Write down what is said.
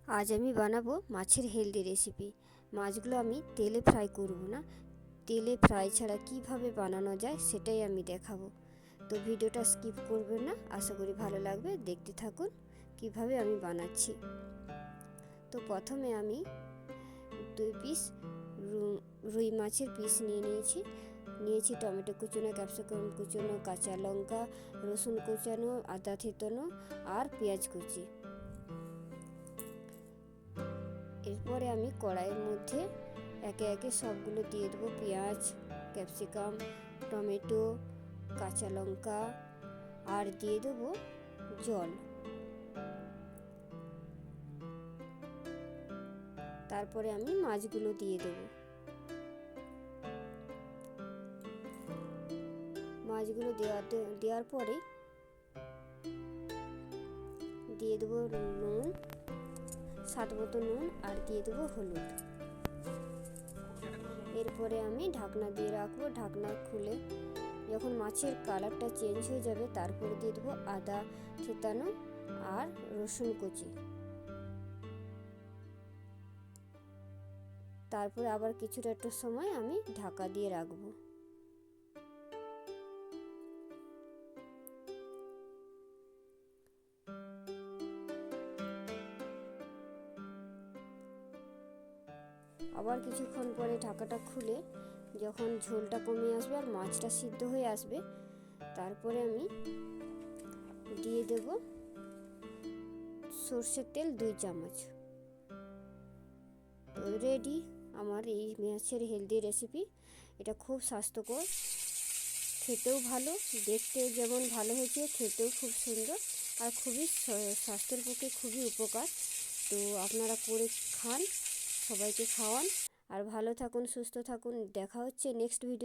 আজ আমি বানাবো মাছের হেলদি রেসিপি। মাছগুলো আমি তেলে ফ্রাই করব না, তেলে ফ্রাই ছাড়া কিভাবে বানানো যায় সেটাই আমি দেখাবো। তো ভিডিওটা স্কিপ করবেন না, আশা করি ভালো লাগবে। দেখতে থাকুন কিভাবে আমি বানাচ্ছি। তো প্রথমে আমি 2 পিস রুই মাছের পিস নিয়েছি টমেটো কুচনো, ক্যাপসিকাম কুচনো, কাঁচা লঙ্কা, রসুন কুচানো, আদা থেতনো আর পেঁয়াজ কুচি। এরপরে আমি কড়াইয়ের মধ্যে একে একে সবগুলো দিয়ে দেবো। পেঁয়াজ, ক্যাপসিকাম, টমেটো, কাঁচা লঙ্কা আর দিয়ে দেবো জল। তারপরে আমি মাছগুলো দিয়ে দেবো। মাছগুলো দেওয়ার পরে দিয়ে দেবো নুন, স্বাদ মতো নুন, আর দিয়ে দেবো হলুদ। এরপরে আমি ঢাকনা দিয়ে রাখবো। ঢাকনা খুলে যখন মাছের কালারটা চেঞ্জ হয়ে যাবে তারপরে দিয়ে দেবো আদা থেতানো আর রসুন কুচি। তারপরে আবার কিছুটা একটু সময় আমি ঢাকা দিয়ে রাখবো। আবার কিছুক্ষণ পরে ঢাকাটা খুলে যখন ঝোলটা কমে আসবে আর মাছটা সিদ্ধ হয়ে আসবে তারপরে আমি দিয়ে দেব সরষের তেল 2 চামচ। তো রেডি আমার এই মাছের হেলদি রেসিপি। এটা খুব স্বাস্থ্যকর, খেতেও ভালো, দেখতে যেমন ভালো হয়েছে খেতেও খুব সুন্দর আর খুবই স্বাস্থ্যের পক্ষে খুবই উপকার। তো আপনারা করে খান, সবাইকে খাওয়ান আর ভালো থাকুন, সুস্থ থাকুন। দেখা হচ্ছে নেক্সট ভিডিও।